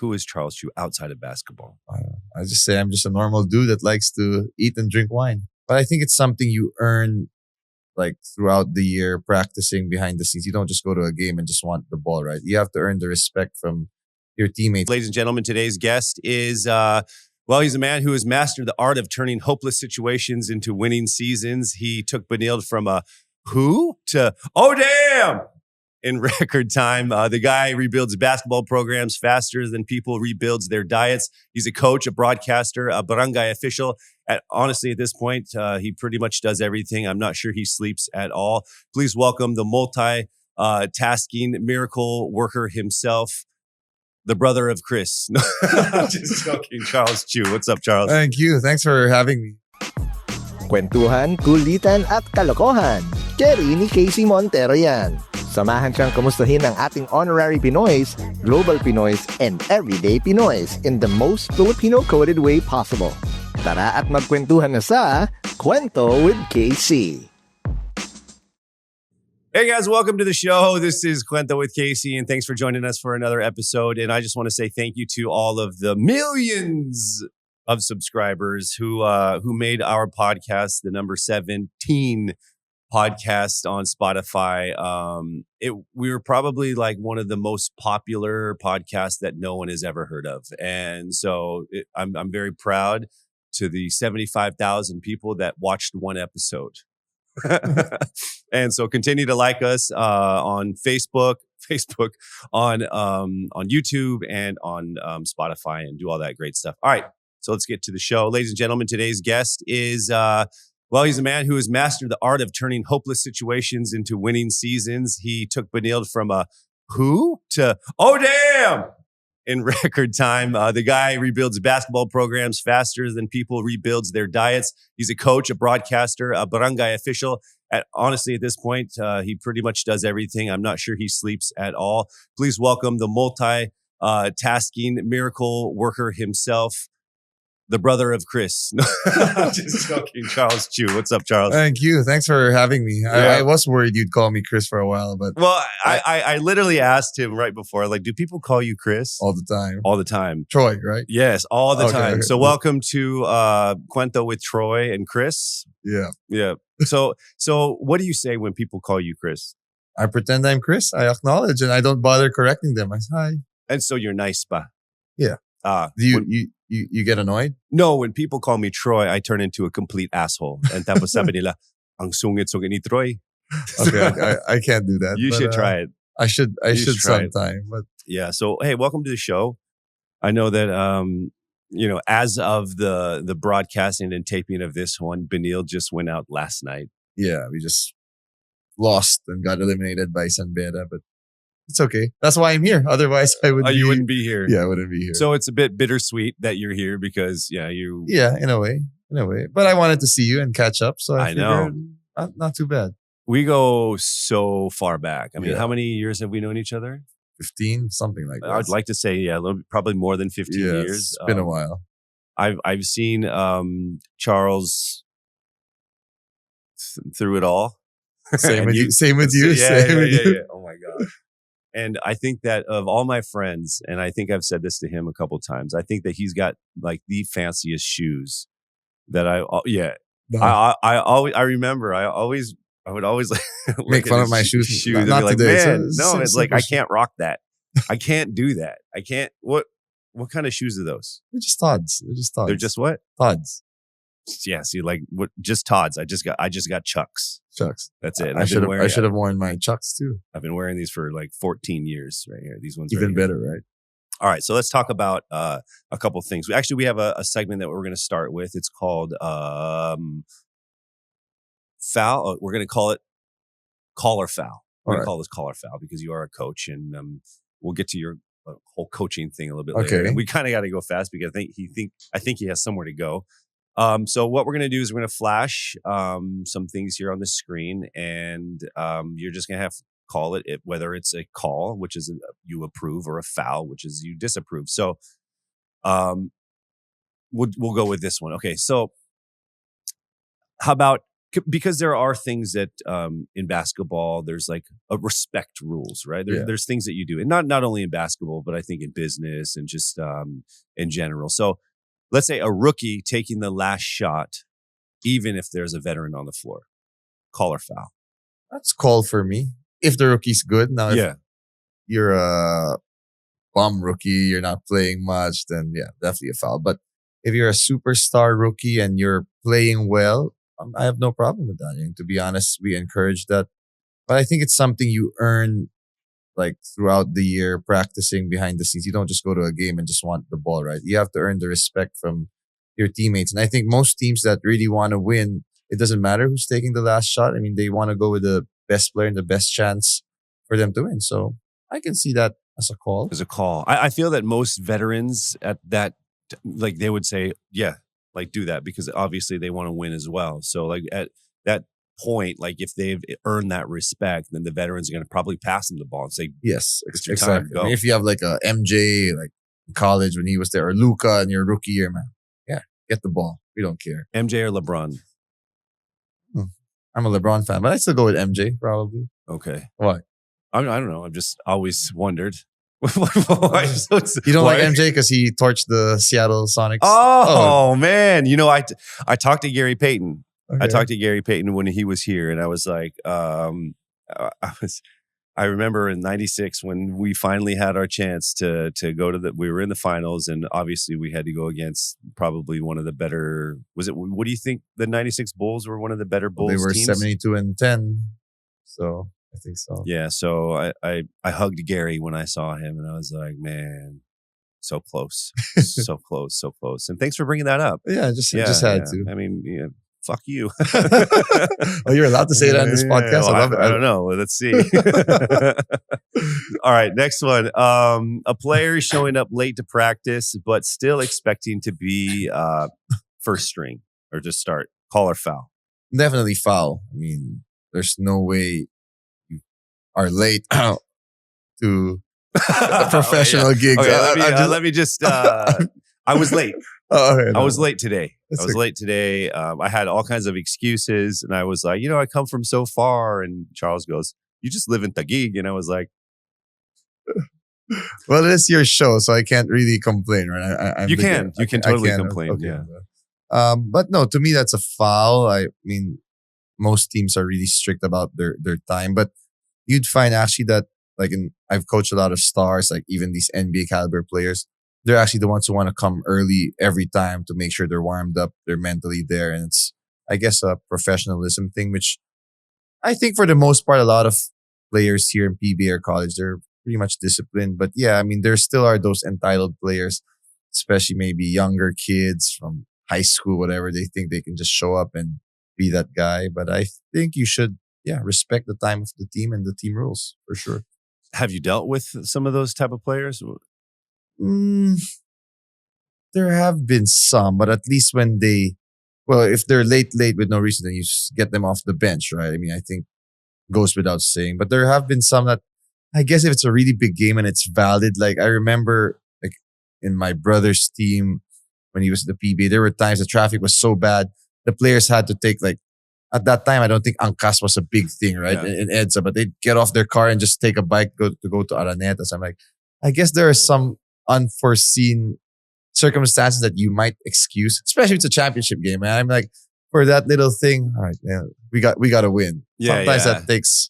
who is Charles Chu outside of basketball? I just say I'm just a normal dude that likes to eat and drink wine. But I think it's something you earn like throughout the year practicing behind the scenes. You don't just go to a game and just want the ball, right? You have to earn the respect from your teammates. Ladies and gentlemen, today's guest is, he's a man who has mastered the art of turning hopeless situations into winning seasons. He took Benilde from a who to, oh, damn, in record time. The guy rebuilds basketball programs faster than people rebuilds their diets. He's a coach, a broadcaster, a barangay official. Honestly, at this point, he pretty much does everything. I'm not sure he sleeps at all. Please welcome the multi-tasking miracle worker himself, the brother of Chris. Just joking. Charles Chu. What's up, Charles? Thank you. Thanks for having me. Kwentuhan, kulitan at kalokohan. Cherry ni Casey Montero yan. Samahan siyang kamustahin ng ating honorary Pinoys, global Pinoys, and everyday Pinoys in the most Filipino-coded way possible. Tara at magkwentuhan na sa Kwento with Casey. Hey guys, welcome to the show. This is Kwento with Casey, and thanks for joining us for another episode. And I just want to say thank you to all of the millions of subscribers who made our podcast the number 17 podcast on Spotify. We were probably like one of the most popular podcasts that no one has ever heard of, and so I'm very proud to the 75,000 people that watched one episode. And so continue to like us on Facebook, on YouTube, and on Spotify, and do all that great stuff. All right, so let's get to the show. Ladies and gentlemen, today's guest is, he's a man who has mastered the art of turning hopeless situations into winning seasons. He took Benilde from a who to, oh, damn, in record time. The guy rebuilds basketball programs faster than people rebuilds their diets. He's a coach, a broadcaster, a barangay official. Honestly, at this point, he pretty much does everything. I'm not sure he sleeps at all. Please welcome the multi-tasking miracle worker himself, the brother of Chris. Just joking. Charles Chu. What's up, Charles? Thank you. Thanks for having me. Yeah. I was worried you'd call me Chris for a while, but... Well, I literally asked him right before, like, do people call you Chris? All the time. All the time. Troy, right? Yes, all the time. Okay. So welcome to Kwento with Troy and Chris. Yeah. Yeah. So what do you say when people call you Chris? I pretend I'm Chris. I acknowledge and I don't bother correcting them. I say, hi. And so you're nice ba? Yeah. Do you get annoyed? No, when people call me Troy, I turn into a complete asshole. And tapos sabi nila, ang sungit-sungit ni Troy. Okay, I can't do that. You should try it. I should sometime. But yeah, so hey, welcome to the show. I know that as of the broadcasting and taping of this one, Benilde just went out last night. Yeah, we just lost and got eliminated by San Beda, but it's okay. That's why I'm here. Otherwise, I would. You wouldn't be here. Yeah, I wouldn't be here. So it's a bit bittersweet that you're here because you. Yeah, in a way. But I wanted to see you and catch up, so I know not too bad. We go so far back. I mean, How many years have we known each other? 15, something like that. I would like to say, probably more than 15 years. It's been a while. I've seen Charles through it all. Same with you. Yeah. Oh my God. And I think that of all my friends, and I think I've said this to him a couple of times, I think that he's got like the fanciest shoes that I would always make fun of my shoes. Not like, today. Man, no, it's like, I can't rock that. I can't do that. I can't. What kind of shoes are those? They're just Todds. They're just what? Todds. Yeah. See, like what? Just Todds. I just got Chucks. That's it. I should have worn my Chucks too. I've been wearing these for like 14 years right here. These ones even right better, right? All right, so let's talk about a couple things. We have a segment that we're going to start with. It's called foul. We're going to call it call or foul. We're going to call this call or foul because you are a coach, and we'll get to your whole coaching thing a little bit later. And we kind of got to go fast because I think he has somewhere to go. So what we're going to do is we're going to flash some things here on the screen, and you're just going to have to call it, whether it's a call, which is you approve, or a foul, which is you disapprove. So we'll go with this one. Okay, so how about because there are things that in basketball there's like a respect rules, right? There's things that you do, and not only in basketball, but I think in business and just in general. So let's say a rookie taking the last shot, even if there's a veteran on the floor, call or foul. That's call for me. If the rookie's good. Now, if you're a bum rookie, you're not playing much, then yeah, definitely a foul. But if you're a superstar rookie and you're playing well, I have no problem with that. And to be honest, we encourage that. But I think it's something you earn like throughout the year, practicing behind the scenes. You don't just go to a game and just want the ball, right? You have to earn the respect from your teammates. And I think most teams that really want to win, it doesn't matter who's taking the last shot. I mean, they want to go with the best player and the best chance for them to win. So I can see that as a call. As a call. I feel that most veterans at that, like they would say, yeah, like do that because obviously they want to win as well. So like at that point, like if they've earned that respect, then the veterans are going to probably pass them the ball and say, yes, it's your exactly. time, go. I mean, if you have like a MJ, like in college when he was there, or Luca and you're a rookie year, man, yeah, get the ball. We don't care. MJ or LeBron? I'm a LeBron fan, but I still go with MJ probably. Okay. Why? I don't know. I've just always wondered. You don't like MJ because he torched the Seattle Sonics? Oh, man. You know, I talked to Gary Payton. Okay. I talked to Gary Payton when he was here, and I was like, I remember in '96 when we finally had our chance to go to we were in the finals, and obviously we had to go against probably one of the better. What do you think? The '96 Bulls were one of the better Bulls. They were teams? 72-10, so I think so. Yeah, so I hugged Gary when I saw him, and I was like, man, so close, so close, so close. And thanks for bringing that up. Yeah, just had to. I mean, fuck you. Oh, you're allowed to say that on this podcast? Well, I love it. I don't know. Let's see. All right, next one. A player showing up late to practice, but still expecting to be first string or just start. Call or foul? Definitely foul. I mean, there's no way you are late to a professional gig. Okay, let me just. I was late. Oh, okay, I was late today. That's I was late today. I had all kinds of excuses, and I was like, I come from so far. And Charles goes, "You just live in Taguig," and I was like, "Well, it's your show, so I can't really complain, right?" You can totally complain. Okay. Yeah. But no, to me that's a foul. I mean, most teams are really strict about their time, but you'd find actually that I've coached a lot of stars, like even these NBA caliber players. They're actually the ones who want to come early every time to make sure they're warmed up, they're mentally there. And it's, I guess, a professionalism thing, which I think for the most part, a lot of players here in PBA or college, they're pretty much disciplined. But yeah, I mean, there still are those entitled players, especially maybe younger kids from high school, whatever. They think they can just show up and be that guy. But I think you should, respect the time of the team and the team rules for sure. Have you dealt with some of those type of players? There have been some, but at least when if they're late with no reason, then you just get them off the bench, right? I mean, I think goes without saying. But there have been some that, I guess if it's a really big game and it's valid, like I remember like in my brother's team when he was at the PBA, there were times the traffic was so bad, the players had to take at that time, I don't think angkas was a big thing, right? Yeah. In EDSA, but they'd get off their car and just take a bike to go to Araneta. So I'm like, I guess there are some unforeseen circumstances that you might excuse, especially if it's a championship game. And I'm like, for that little thing, all right, man, we got to win. Yeah, Sometimes that takes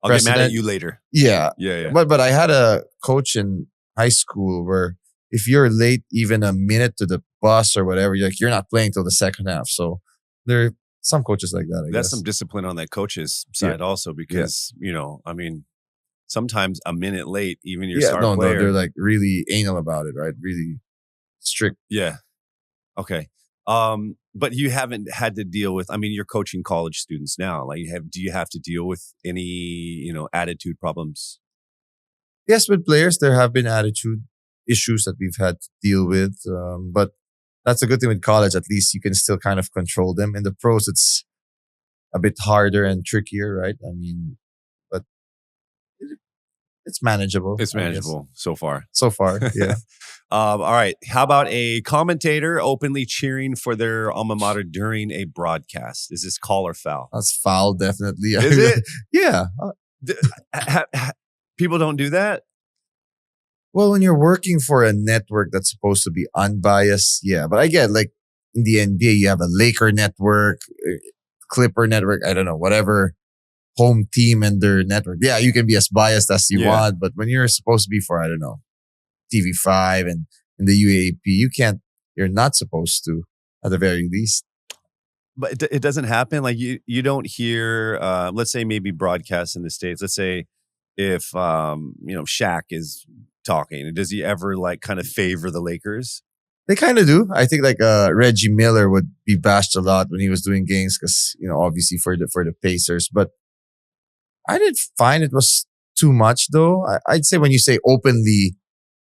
I'll precedent. get mad at you later. Yeah. Yeah. But I had a coach in high school where if you're late even a minute to the bus or whatever, you're not playing till the second half. So there are some coaches like that, I That's guess. some discipline on that coach's side also because, I mean, sometimes a minute late, even your star player. No, they're like really anal about it, right? Really strict. Yeah. Okay. But you haven't had to deal with, I mean, you're coaching college students now. Do you have to deal with any, attitude problems? Yes, with players, there have been attitude issues that we've had to deal with. But that's a good thing with college. At least you can still kind of control them. In the pros, it's a bit harder and trickier, right? I mean, but it's manageable. It's I guess. manageable so far. So far. Yeah. All right. How about a commentator openly cheering for their alma mater during a broadcast? Is this call or foul? That's foul, definitely. Is it? Yeah. People don't do that? Well, when you're working for a network that's supposed to be unbiased, yeah. But I get like in the NBA, you have a Laker network, Clipper network, I don't know, whatever home team and their network. Yeah, you can be as biased as you want, but when you're supposed to be for, I don't know, TV5 and in the UAP, you're not supposed to at the very least. But it doesn't happen. Like you don't hear, let's say maybe broadcast in the States. Let's say if, Shaq is talking, does he ever like kind of favor the Lakers? They kind of do. I think like Reggie Miller would be bashed a lot when he was doing games because, obviously for the Pacers. But I didn't find it was too much though. I'd say when you say openly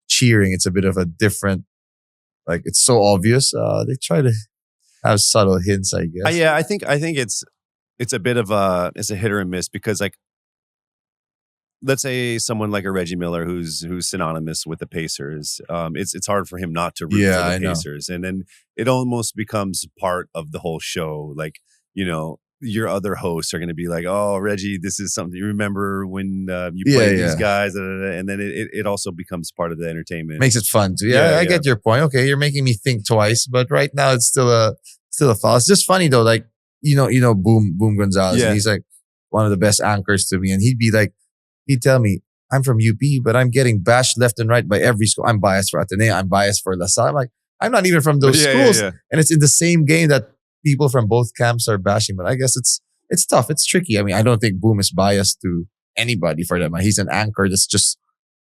cheering, it's a bit of a different, like it's so obvious. They try to have subtle hints, I guess. Yeah, I think it's a bit of it's a hit or a miss because like, let's say someone like a Reggie Miller who's synonymous with the Pacers. It's hard for him not to root for the Pacers, and then it almost becomes part of the whole show. Like your other hosts are going to be like, "Oh, Reggie, this is something you remember when you played these guys," and then it also becomes part of the entertainment. Makes it fun too. Yeah, I get your point. Okay, you're making me think twice, but right now it's still a foul. It's just funny though, like Boom Gonzalez. And he's like one of the best anchors to me, and he'd tell me, I'm from UP, but I'm getting bashed left and right by every school. I'm biased for Ateneo. I'm biased for LaSalle. I'm like, I'm not even from those schools. And it's in the same game that people from both camps are bashing. But I guess it's tough. It's tricky. I mean, I don't think Boom is biased to anybody for that. He's an anchor that's just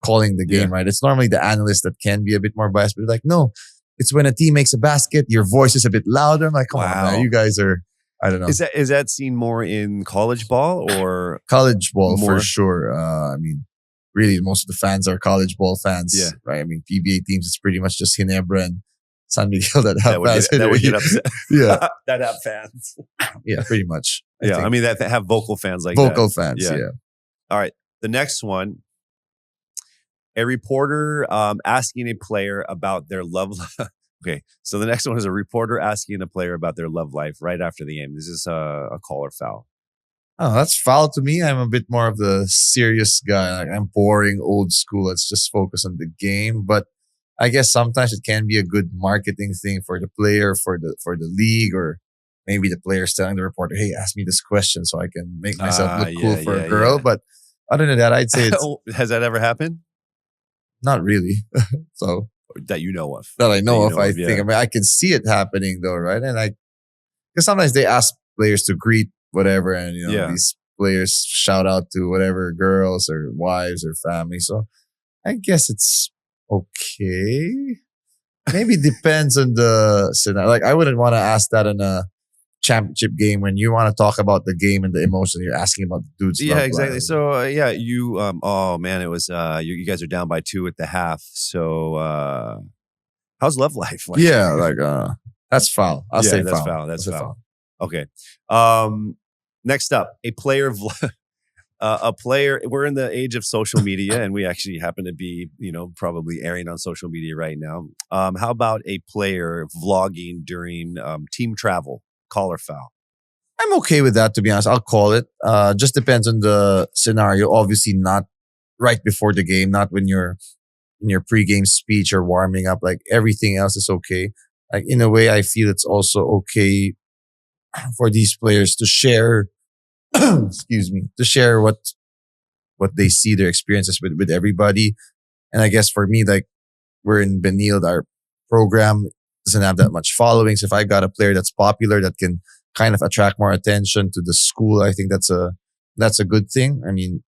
calling the game, right? It's normally the analyst that can be a bit more biased. But like, no, it's when a team makes a basket, your voice is a bit louder. I'm like, come on, man, you guys are... I don't know. Is that seen more in college ball or college ball more? For sure? I mean, really, most of the fans are college ball fans, right? I mean, PBA teams, it's pretty much just Ginebra and San Miguel that have fans. That would get upset. Yeah, that have fans. Yeah, pretty much. I mean that have vocal fans like vocal fans. Yeah. All right, the next one. A reporter asking a player about their love. Okay, so the next one is a reporter asking a player about their love life right after the game. This is a call or foul. Oh, that's foul to me. I'm a bit more of the serious guy. Like I'm boring, old school. Let's just focus on the game. But I guess sometimes it can be a good marketing thing for the player, for the league, or maybe the player's telling the reporter, "Hey, ask me this question so I can make myself look cool for a girl." But other than that, I'd say has that ever happened? Not really. So. That you know of. That I know of, I think. I mean, I can see it happening though, right? And because sometimes they ask players to greet whatever, and these players shout out to whatever girls or wives or family. So I guess it's okay. Maybe depends on the scenario. Like I wouldn't want to ask that in a championship game when you want to talk about the game and the emotion. You're asking about the dude's love exactly. life. So you oh man, it was you guys are down by 2 at the half. So how's love life? That's foul. I'll say that's foul. foul. That's foul. Okay. Next up, a player we're in the age of social media and we actually happen to be, probably airing on social media right now. How about a player vlogging during team travel? Call or foul? I'm okay with that, to be honest. I'll call it. Just depends on the scenario. Obviously, not right before the game, not when you're in your pregame speech or warming up. Like everything else is okay. Like in a way, I feel it's also okay for these players to share. Excuse me, to share what they see, their experiences with everybody. And I guess for me, like we're in Benilde, our program doesn't have that much following. So if I got a player that's popular that can kind of attract more attention to the school, I think that's a good thing. I mean,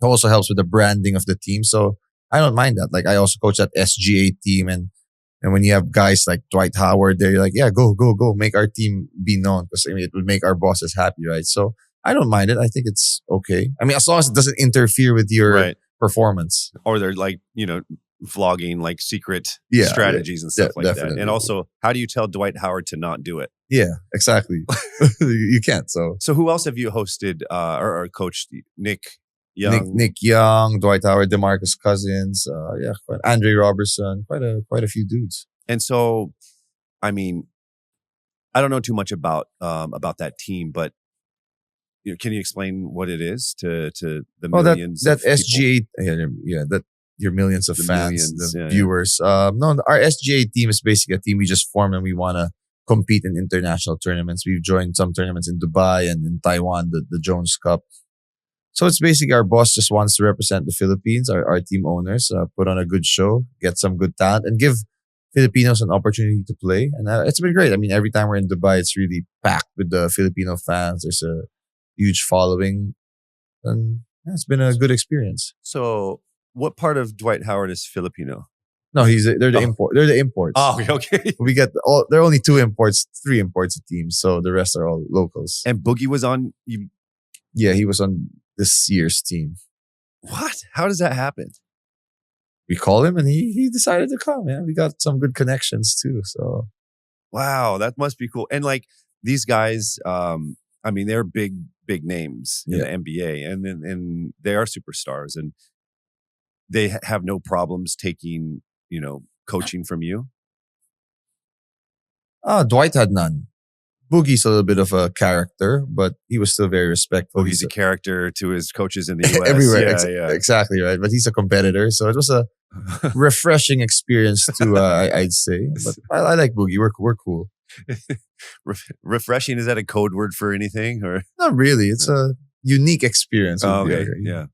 it also helps with the branding of the team. So I don't mind that. Like I also coach that SGA team, and when you have guys like Dwight Howard there, you're like, yeah, go, make our team be known, because it would make our bosses happy, right? So I don't mind it. I think it's okay. I mean, as long as it doesn't interfere with your performance. Or they're like, vlogging like secret strategies and stuff like that. And also, how do you tell Dwight Howard to not do it? Yeah, exactly. You can't. So who else have you hosted or coached? Nick Young. Nick Young, Dwight Howard, DeMarcus Cousins, Andre Robertson, quite a few dudes. And so, I mean, I don't know too much about that team, but can you explain what it is to the millions? That of people? SGA, that your millions of The fans, millions, the yeah, viewers. No, our SGA team is basically a team we just formed and we want to compete in international tournaments. We've joined some tournaments in Dubai and in Taiwan, the Jones Cup. So it's basically our boss just wants to represent the Philippines, our team owners, put on a good show, get some good talent, and give Filipinos an opportunity to play. And it's been great. I mean, every time we're in Dubai, it's really packed with the Filipino fans. There's a huge following. And it's been a good experience. So, what part of Dwight Howard is Filipino? No, they're the imports. Oh, okay. We get there are only 3 imports of teams, so the rest are all locals. And Boogie was on. Yeah, he was on this year's team. What? How does that happen? We call him and he decided to come. Yeah, we got some good connections too. So, wow, that must be cool. And like these guys, I mean, they're big names in the NBA, and they are superstars, and they have no problems taking coaching from you. Dwight had none. Boogie's a little bit of a character, but he was still very respectful. He's a character to his coaches in the US. Everywhere. Exactly right. But he's a competitor. So it was a refreshing experience too, I'd say. But I like Boogie. We're cool. Refreshing, is that a code word for anything? Or not really. It's a unique experience. Oh, okay. Yeah.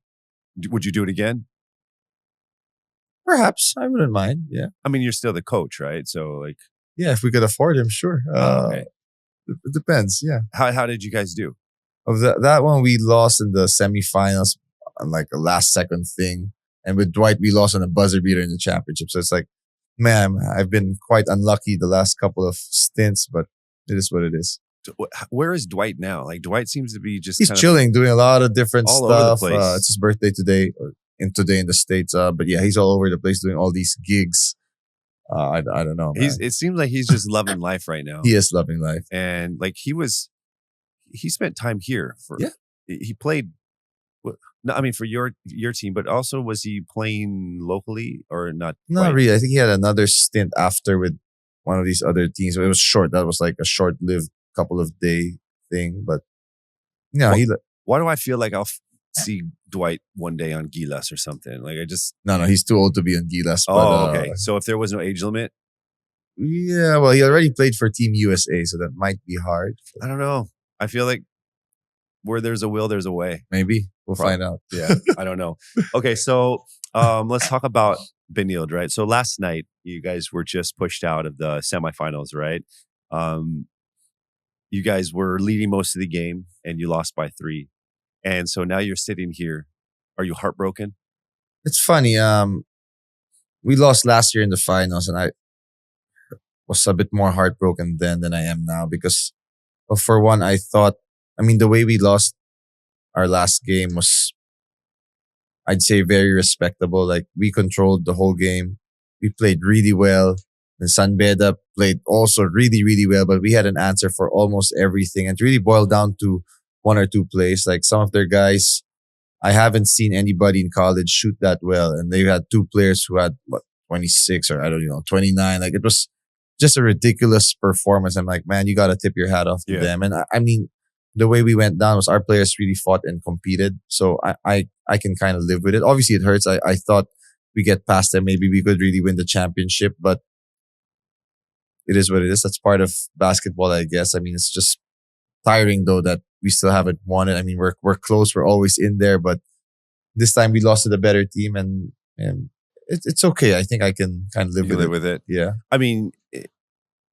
Would you do it again? Perhaps. I wouldn't mind. Yeah. I mean, you're still the coach, right? So like. Yeah, if we could afford him, sure. Okay. It depends, yeah. How did you guys do? Of that one, we lost in the semifinals on like a last second thing. And with Dwight, we lost on a buzzer beater in the championship. So it's like, man, I've been quite unlucky the last couple of stints, but it is what it is. Where is Dwight now? Like Dwight seems to be just he's chilling, doing a lot of different all stuff. Over the place. It's his birthday today, today in the States. But yeah, he's all over the place doing all these gigs. I don't know. It seems like he's just loving life right now. He is loving life. And like he spent time here he played. No, I mean for your team, but also was he playing locally or not? Not really. I think he had another stint after with one of these other teams. But it was short. That was like a short-lived couple of day thing. But no, why do I feel like I'll see Dwight one day on Gilas or something? Like I just no, he's too old to be on Gilas. Oh, okay. So if there was no age limit, yeah. Well, he already played for Team USA, so that might be hard. I don't know. I feel like where there's a will, there's a way. Maybe we'll find out. Yeah, I don't know. Okay, so let's talk about Benilde, right? So last night you guys were just pushed out of the semifinals, right? You guys were leading most of the game, and you lost by 3. And so now you're sitting here. Are you heartbroken? It's funny. We lost last year in the finals, and I was a bit more heartbroken then than I am now because, for one, I thought, the way we lost our last game was, I'd say, very respectable. Like, we controlled the whole game. We played really well. And San Beda played also really, really well, but we had an answer for almost everything. And it really boiled down to 1 or 2 plays. Like some of their guys, I haven't seen anybody in college shoot that well. And they had 2 players who had 26 or 29. Like it was just a ridiculous performance. I'm like, man, you got to tip your hat off to them. And the way we went down was our players really fought and competed. So I can kind of live with it. Obviously it hurts. I thought we get past them. Maybe we could really win the championship, but it is what it is. That's part of basketball, I guess. It's just tiring though that we still haven't won it. We're close. We're always in there, but this time we lost to the better team, and it's okay. I think I can kind of live with it. Yeah.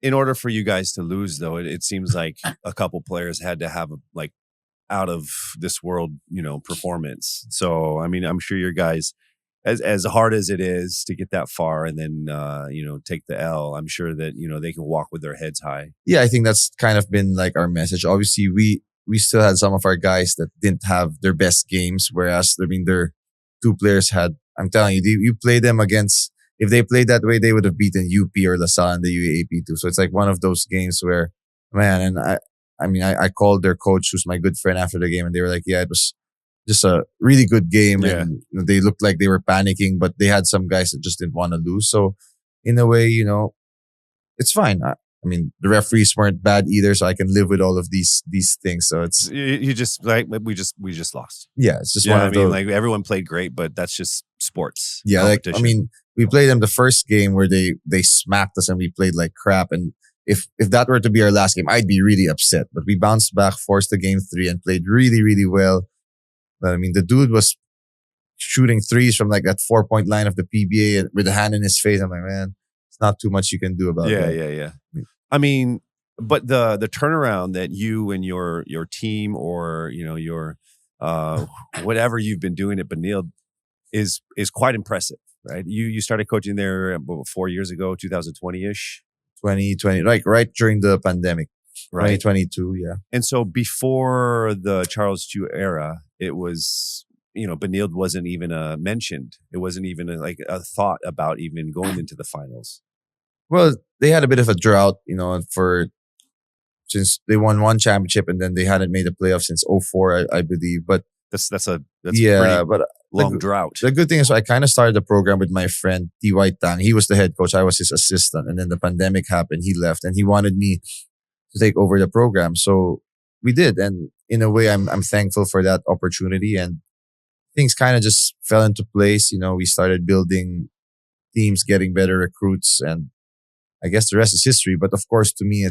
In order for you guys to lose, though, it seems like a couple players had to have a out of this world, performance. So I'm sure your guys, as hard as it is to get that far and then take the L, I'm sure that they can walk with their heads high. Yeah, I think that's kind of been like our message. Obviously, we still had some of our guys that didn't have their best games, whereas their 2 players had. I'm telling you, you play them against. If they played that way, they would have beaten UP or LaSalle in the UAAP too. So it's like one of those games where, man, and I called their coach, who's my good friend, after the game, and they were like, yeah, it just a really good game, Yeah. and they looked like they were panicking, but they had some guys that just didn't want to lose. So in a way, it's fine. I mean, the referees weren't bad either, so I can live with all of these things. So it's You just like we just lost. it's just Yeah, one I of mean, those. like everyone played great, but that's just sports. Yeah, like I competition. mean, we played them the first game where they smacked us and we played like crap. And if that were to be our last game, I'd be really upset. But we bounced back, forced the game 3, and played really, really well. But I mean, the dude was shooting threes from like that 4-point line of the PBA and with a hand in his face. I'm like, man, it's not too much you can do about that. Yeah. I mean, but the turnaround that you and your team or your whatever you've been doing at Benilde is quite impressive, right? You started coaching there about 4 years ago, 2020-ish, 2020, like right during the pandemic, right? 2022, yeah. And so before the Charles Chu era, it was Benilde wasn't even mentioned. It wasn't even like a thought about even going into the finals. Well, they had a bit of a drought, since they won one championship and then they hadn't made a playoff since 2004, I believe. But That's yeah, pretty but long drought. the good thing is I kind of started the program with my friend Dwight Howard. He was the head coach. I was his assistant. And then the pandemic happened. He left and he wanted me to take over the program. So we did. And in a way, I'm thankful for that opportunity. And things kind of just fell into place. We started building teams, getting better recruits. And I guess the rest is history. But of course, to me,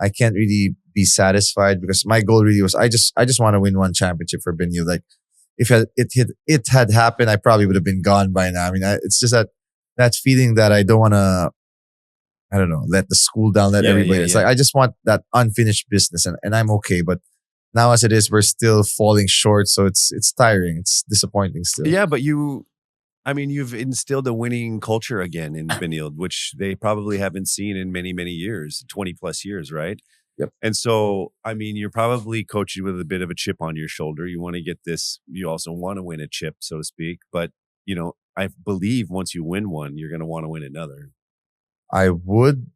I can't really be satisfied because my goal really was I just want to win one championship for Benilde. Like if it had happened, I probably would have been gone by now. I mean, it's just that feeling that I don't want to, I don't know, let the school down, let everybody. It's like I just want that unfinished business, and I'm okay. But now as it is, we're still falling short, so it's tiring. It's disappointing still. Yeah, but you've instilled a winning culture again in Benilde, which they probably haven't seen in many, many years, 20 plus years, right? Yep. And so, I mean, you're probably coaching with a bit of a chip on your shoulder. You want to get this, you also want to win a chip, so to speak. But, I believe once you win one, you're going to want to win another. I would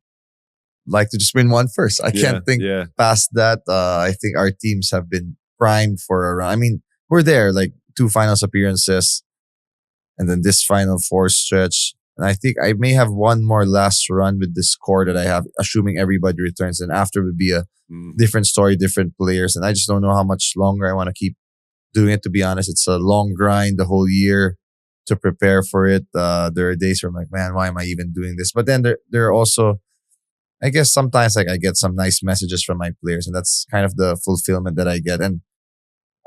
like to just win one first. I can't think past that. I think our teams have been primed for a run. I mean, we're there, like 2 finals appearances. And then this Final Four stretch. And I think I may have one more last run with this core that I have, assuming everybody returns. And after would be a different story, different players. And I just don't know how much longer I want to keep doing it, to be honest. It's a long grind the whole year to prepare for it. There are days where I'm like, man, why am I even doing this? But then there are also, I guess sometimes like I get some nice messages from my players. And that's kind of the fulfillment that I get. And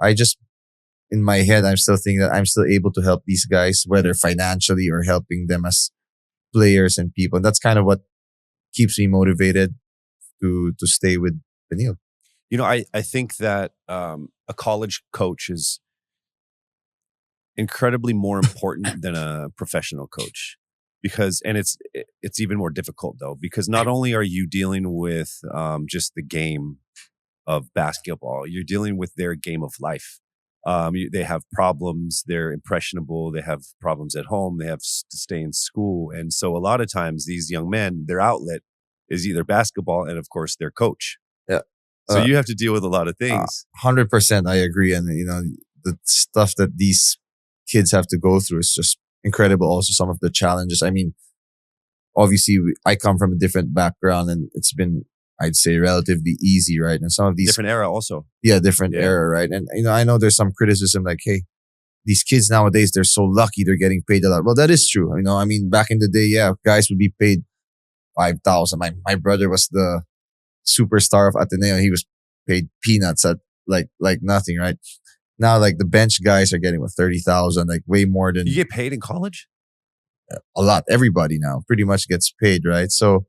I just, in my head, I'm still thinking that I'm still able to help these guys, whether financially or helping them as players and people. And that's kind of what keeps me motivated to stay with Benilde. I think that a college coach is incredibly more important than a professional coach and it's even more difficult though, because not only are you dealing with just the game of basketball, you're dealing with their game of life. They have problems. They're impressionable. They have problems at home. They have to stay in school. And so a lot of times these young men, their outlet is either basketball and of course their coach. Yeah. So you have to deal with a lot of things. 100% I agree. And the stuff that these kids have to go through is just incredible. Also some of the challenges. I mean, obviously I come from a different background and it's been, I'd say, relatively easy, right? And some of these different era also. Yeah, different era, right? And I know there's some criticism like, hey, these kids nowadays, they're so lucky they're getting paid a lot. Well, that is true. I mean, back in the day, yeah, guys would be paid 5,000. My brother was the superstar of Ateneo. He was paid peanuts at like nothing, right? Now, like the bench guys are getting 30,000, like way more than you get paid in college. A lot. Everybody now pretty much gets paid, right? So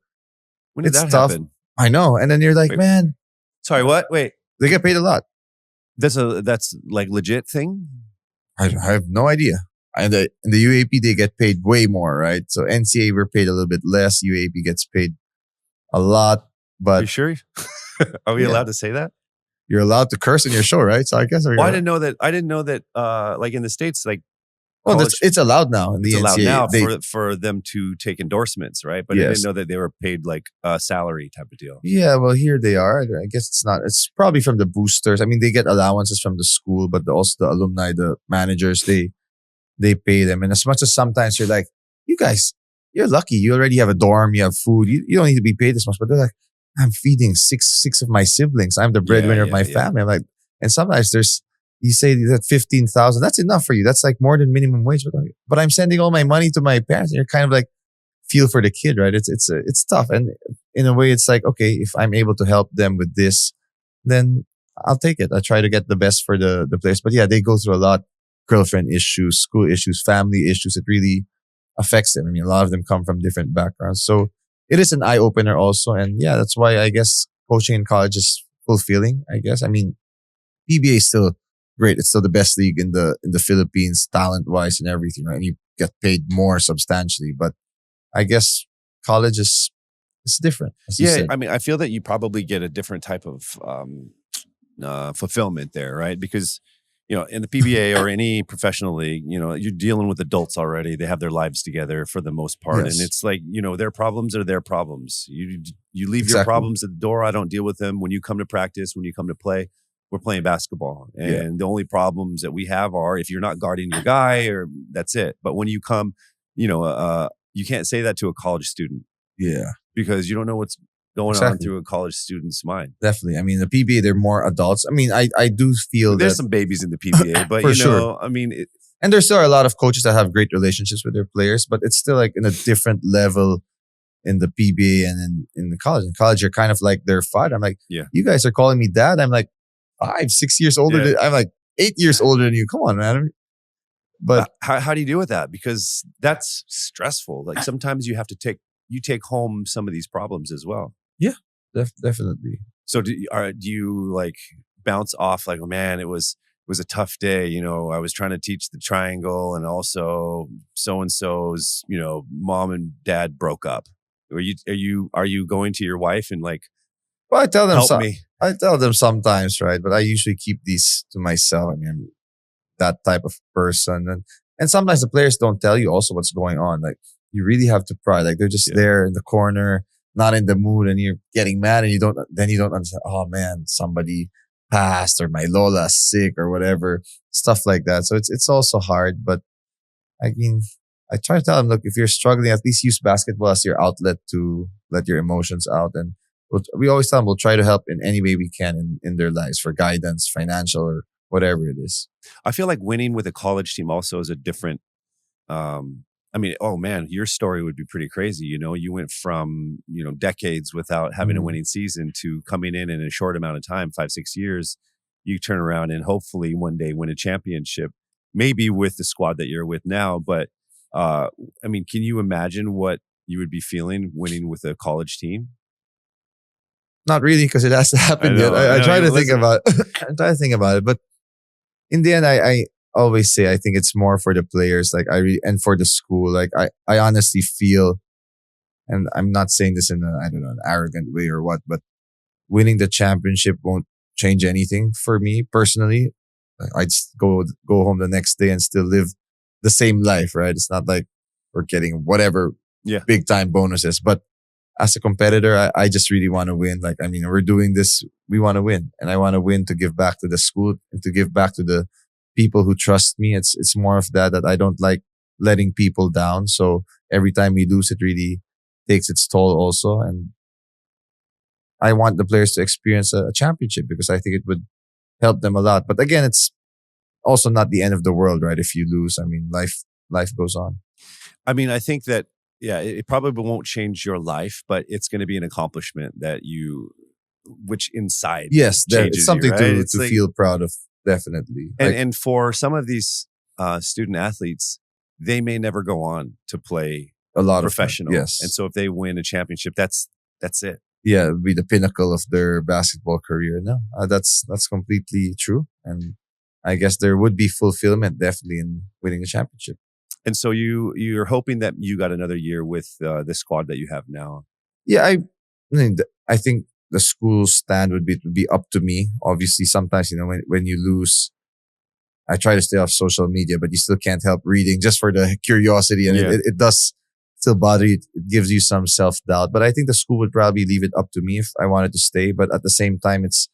when did it's that tough. happen? I know. And then you're like, man. Sorry, what? Wait. They get paid a lot. That's like legit thing? I have no idea. And in the UAP, they get paid way more, right? So NCAA, we're paid a little bit less. UAP gets paid a lot. But are you sure? Are we allowed to say that? You're allowed to curse in your show, right? So I guess. I didn't know that. Like in the States, like Well, college, it's allowed now in the it's allowed NCAA. now They, for them to take endorsements, right? But I yes. didn't know that they were paid like a salary type of deal. Yeah, well, here they are. I guess it's not. It's probably from the boosters. I mean, they get allowances from the school, but also the alumni, the managers, they pay them. And as much as sometimes you're like, you guys, you're lucky. You already have a dorm. You have food. You don't need to be paid this much. But they're like, I'm feeding six of my siblings. I'm the breadwinner of my family. I'm like, and sometimes you say that 15,000. That's enough for you. That's like more than minimum wage. But I'm sending all my money to my parents. And you're kind of like, feel for the kid, right? It's tough. And in a way, it's like, okay, if I'm able to help them with this, then I'll take it. I try to get the best for the players. But yeah, they go through a lot. Girlfriend issues, school issues, family issues. It really affects them. I mean, a lot of them come from different backgrounds. So it is an eye opener also. And yeah, that's why I guess coaching in college is fulfilling, I guess. I mean, PBA is still great. It's still the best league in the Philippines, talent wise and everything, right? And you get paid more substantially. But I guess college is different. As you said. I mean, I feel that you probably get a different type of fulfillment there, right? Because in the PBA or any professional league, you're dealing with adults already. They have their lives together for the most part, Yes. and it's like their problems are their problems. You leave your Exactly. problems at the door. I don't deal with them. When you come to practice, when you come to play, we're playing basketball, and the only problems that we have are if you're not guarding your guy, or that's it. But when you come, you can't say that to a college student. Yeah. Because you don't know what's going on through a college student's mind. Definitely. I mean, the PBA, they're more adults. I mean, I do feel there's that some babies in the PBA, but sure. I mean, and there's still a lot of coaches that have great relationships with their players, but it's still like in a different level in the PBA and in the college. In college, you're kind of like their father. I'm like, you guys are calling me dad. I'm like 5-6 years older. I'm like 8 years older than you. Come on, man. But how do you deal with that? Because that's stressful. Like sometimes you have to take home some of these problems as well. Yeah, definitely. So do you like bounce off like, oh man, it was a tough day. I was trying to teach the triangle, and also so and so's mom and dad broke up. Are you going to your wife and like? Well, I tell them help me. I tell them sometimes, right? But I usually keep these to myself. I mean, I'm that type of person, and sometimes the players don't tell you also what's going on. Like you really have to pry. Like they're just there in the corner, not in the mood, and you're getting mad, and you don't understand. Oh man, somebody passed, or my Lola's sick, or whatever, stuff like that. So it's also hard. But I mean, I try to tell them, look, if you're struggling, at least use basketball as your outlet to let your emotions out. And we always tell them we'll try to help in any way we can in their lives for guidance, financial, or whatever it is. I feel like winning with a college team also is a different. I mean, oh man, your story would be pretty crazy. You went from decades without having a winning season to coming in a short amount of time, 5-6 years. You turn around and hopefully one day win a championship, maybe with the squad that you're with now. But I mean, can you imagine what you would be feeling winning with a college team? Not really, because it has to happen yet. I try to think about it. I try to think about it, but in the end, I always say I think it's more for the players, like and for the school. Like I honestly feel, and I'm not saying this in an arrogant way or what, but winning the championship won't change anything for me personally. I'd go home the next day and still live the same life, right? It's not like we're getting whatever big time bonuses, but as a competitor, I just really want to win. Like, I mean, we're doing this, we want to win, and I want to win to give back to the school and to give back to the people who trust me. It's more of that I don't like letting people down. So every time we lose, it really takes its toll also. And I want the players to experience a championship because I think it would help them a lot. But again, it's also not the end of the world, right? If you lose, I mean, life goes on. I mean, I think that, it probably won't change your life, but it's going to be an accomplishment which inside. Yes, it's something you, right? to feel proud of. Definitely. And for some of these student athletes, they may never go on to play a lot professional. Yes. And so if they win a championship, that's it. Yeah, it'll be the pinnacle of their basketball career. No, that's completely true. And I guess there would be fulfillment definitely in winning a championship. And so you're hoping that you got another year with the squad that you have now. Yeah, I think the school stand would be up to me. Obviously, sometimes when you lose, I try to stay off social media, but you still can't help reading just for the curiosity. And Yeah. it does still bother you. It gives you some self-doubt. But I think the school would probably leave it up to me if I wanted to stay. But at the same time, it's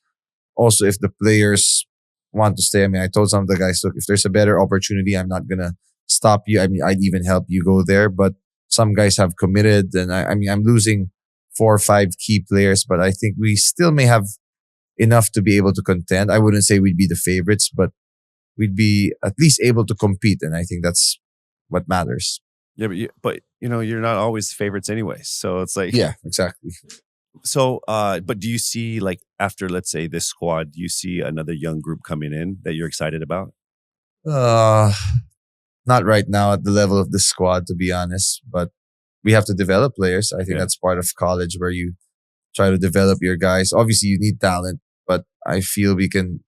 also if the players want to stay. I mean, I told some of the guys, look, if there's a better opportunity, I'm not going to stop you. I mean, I'd even help you go there. But some guys have committed. And I mean, I'm losing 4 or 5 key players, but I think we still may have enough to be able to contend. I wouldn't say we'd be the favorites, but we'd be at least able to compete. And I think that's what matters. Yeah, but you're not always favorites anyway. So it's like, Yeah, exactly. So, but do you see, like, after, let's say, this squad, do you see another young group coming in that you're excited about? Not right now at the level of the squad, to be honest, but we have to develop players. I think Yeah. that's part of college where you try to develop your guys. Obviously, you need talent, but I feel we can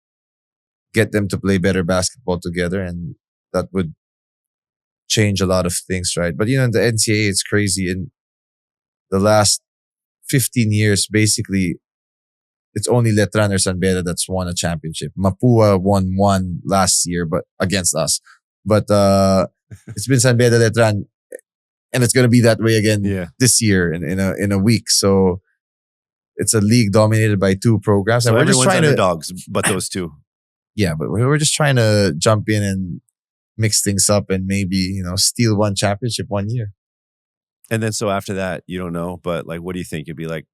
get them to play better basketball together, and that would change a lot of things, right? But in the NCAA, it's crazy. In the last 15 years, basically, it's only Letran or San Beda that's won a championship. Mapua won one last year, but against us. But it's been San Beda, Letran, and it's going to be that way again this year in a week. So it's a league dominated by 2 programs, So and we're everyone's just trying underdogs, but those 2. Yeah, but we're just trying to jump in and mix things up and maybe steal one championship one year. And then so after that, you don't know, but like, what do you think? You'd be like,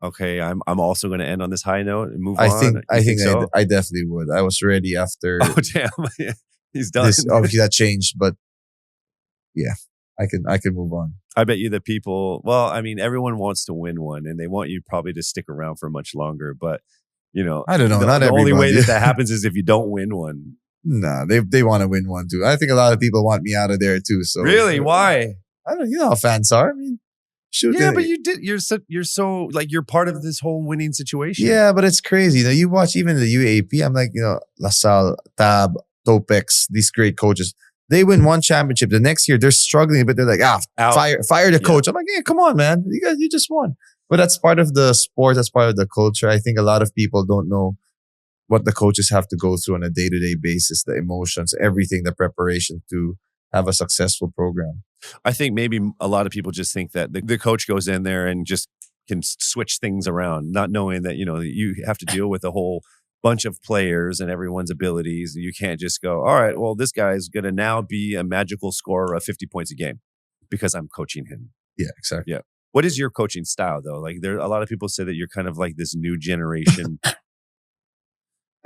okay, I'm also going to end on this high note and move on. I think so. I definitely would. I was ready after Oh damn, he's done. this. Obviously, that changed, but yeah, I can move on. I bet you the people. Well, I mean, everyone wants to win one, and they want you probably to stick around for much longer. But I don't know. The only way everybody. that happens is if you don't win one. Nah, they want to win one too. I think a lot of people want me out of there too. So Really, why? I don't. You know how fans are. I mean, shoot. Yeah, but you're so like you're part of this whole winning situation. Yeah, but it's crazy. You watch even the UAP. I'm like, LaSalle, Tab, Topex, these great coaches. They win one championship. The next year they're struggling, but they're like, Out. fire the coach. I'm like, yeah, come on, man. You just won. But that's part of the sport. That's part of the culture. I think a lot of people don't know what the coaches have to go through on a day-to-day basis, the emotions, everything, the preparation to have a successful program. I think maybe a lot of people just think that the coach goes in there and just can switch things around, not knowing that, you have to deal with a whole bunch of players and everyone's abilities. You can't just go, all right, well, this guy's going to now be a magical scorer of 50 points a game because I'm coaching him. Yeah, exactly. Yeah. What is your coaching style though? Like a lot of people say that you're kind of like this new generation.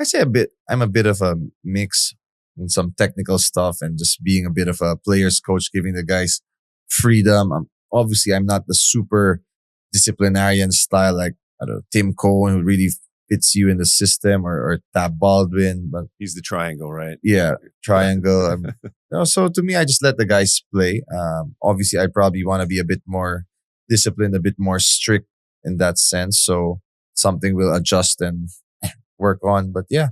I say I'm a bit of a mix in some technical stuff and just being a bit of a player's coach, giving the guys freedom. Obviously, I'm not the super disciplinarian style like Tim Cohen, who really fits you in the system, or Tab Baldwin. But He's the triangle, right? yeah, triangle. So to me, I just let the guys play. Obviously, I probably want to be a bit more disciplined, a bit more strict in that sense. So something we'll adjust and work on. But yeah,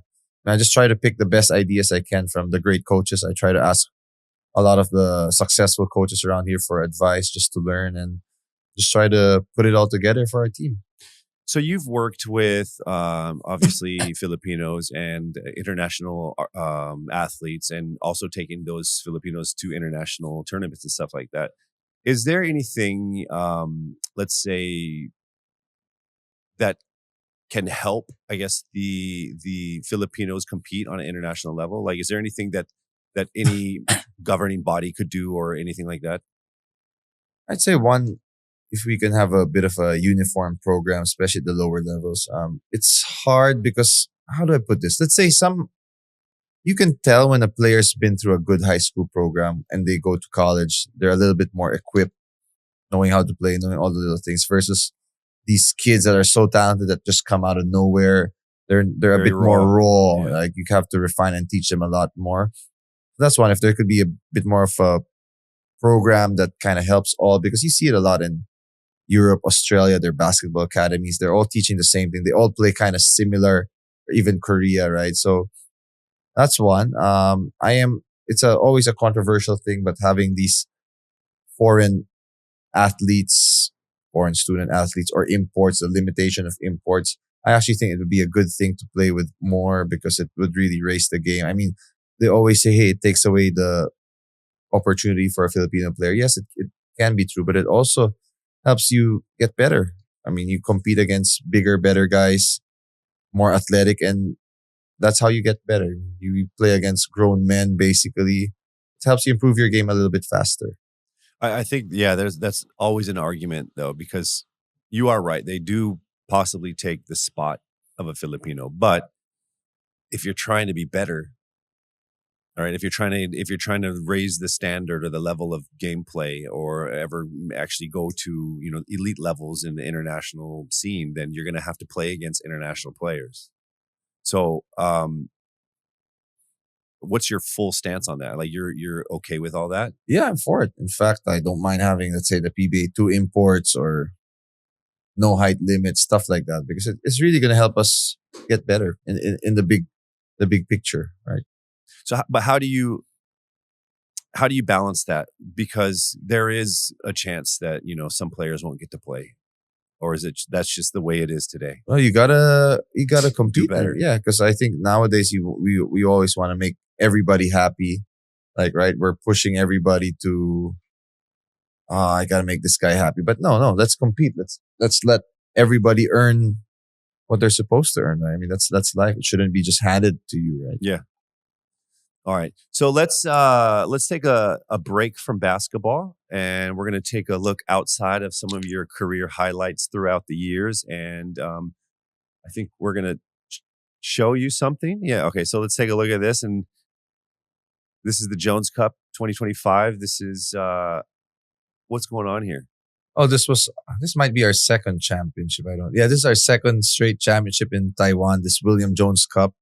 I just try to pick the best ideas I can from the great coaches. I try to ask a lot of the successful coaches around here for advice, just to learn and just try to put it all together for our team. So you've worked with obviously Filipinos and international athletes, and also taking those Filipinos to international tournaments and stuff like that. Is there anything, let's say, that can help, I guess, the Filipinos compete on an international level? Like, is there anything that any governing body could do or anything like that? I'd say one, if we can have a bit of a uniform program, especially at the lower levels. It's hard because, how do I put this? Let's say you can tell when a player's been through a good high school program and they go to college, they're a little bit more equipped, knowing how to play, knowing all the little things, versus these kids that are so talented that just come out of nowhere. They're a bit more raw. Yeah. Like, you have to refine and teach them a lot more. That's one. If there could be a bit more of a program that kind of helps all, because you see it a lot in Europe, Australia, their basketball academies, they're all teaching the same thing. They all play kind of similar, even Korea, right? So that's one. It's always a controversial thing, but having these foreign athletes, foreign student athletes, or imports, the limitation of imports, I actually think it would be a good thing to play with more, because it would really raise the game. I mean, they always say, hey, it takes away the opportunity for a Filipino player. Yes, it can be true, but it also helps you get better. I mean, you compete against bigger, better guys, more athletic, and that's how you get better. You play against grown men, basically. It helps you improve your game a little bit faster. I think, yeah, that's always an argument though, because you are right. They do possibly take the spot of a Filipino, but if you're trying to be better, all right, if you're trying to raise the standard or the level of gameplay or ever actually go to, elite levels in the international scene, then you're going to have to play against international players. So, what's your full stance on that? Like you're okay with all that? Yeah, I'm for it. In fact, I don't mind having, let's say, the PBA 2 imports or no height limit, stuff like that, because it's really going to help us get better in the big picture, right? So, but how do you balance that? Because there is a chance that, some players won't get to play, or is it that's just the way it is today? Well, you gotta compete better. Yeah, because I think nowadays we always want to make everybody happy. Like, right, we're pushing everybody to, I gotta make this guy happy. But no, let's compete. Let's let everybody earn what they're supposed to earn. Right? I mean, that's life. It shouldn't be just handed to you, right? Yeah. All right. So let's take a break from basketball, and we're going to take a look outside of some of your career highlights throughout the years. And I think we're going to show you something. Yeah. Okay. So let's take a look at this. And this is the Jones Cup 2025. This is what's going on here. Oh, this might be our second championship. This is our second straight championship in Taiwan. This William Jones Cup.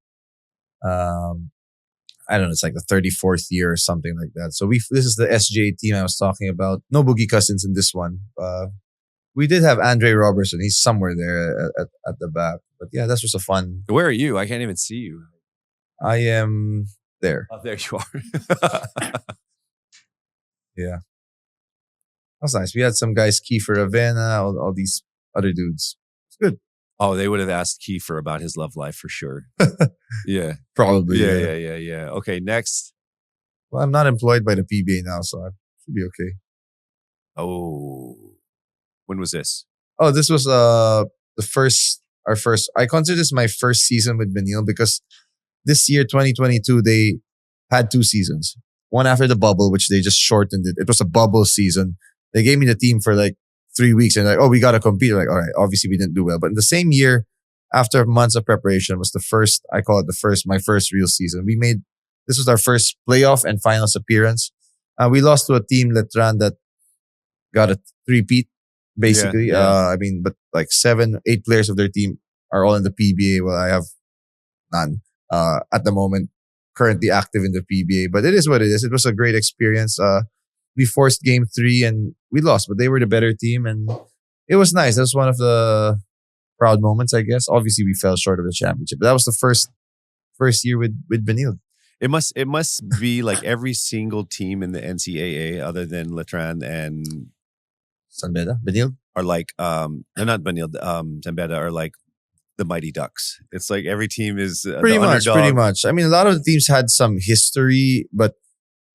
I don't know, it's like the 34th year or something like that. So this is the SGA team I was talking about. No Boogie Cousins in this one. We did have Andre Robertson. He's somewhere there at the back. But yeah, this was a fun. Where are you? I can't even see you. I am there. Oh, there you are. Yeah. That was nice. We had some guys, Kiefer Avena, all these other dudes. It's good. Oh, they would have asked Kiefer about his love life for sure. Yeah. Probably. Yeah. Okay, next. Well, I'm not employed by the PBA now, so I should be okay. Oh. When was this? Oh, this was our first. I consider this my first season with Benilde because this year, 2022, they had 2 seasons. One after the bubble, which they just shortened it. It was a bubble season. They gave me the team for like 3 weeks and like, oh, we got to compete. Like, all right, obviously we didn't do well. But in the same year, after months of preparation, was my first real season. This was our first playoff and finals appearance. We lost to a team, Letran, that got a 3-peat, basically. Yeah. But like 7, 8 players of their team are all in the PBA. Well, I have none at the moment, currently active in the PBA. But it is what it is. It was a great experience. We forced game 3 and we lost, but they were the better team and it was nice. That was one of the proud moments, I guess. Obviously, we fell short of the championship, but that was the first year with Benilde. It must be like every single team in the NCAA other than Letran and San Beda, Benilde are like they're not Benilde, San Beda are like the Mighty Ducks. It's like every team is pretty much. I mean, a lot of the teams had some history, but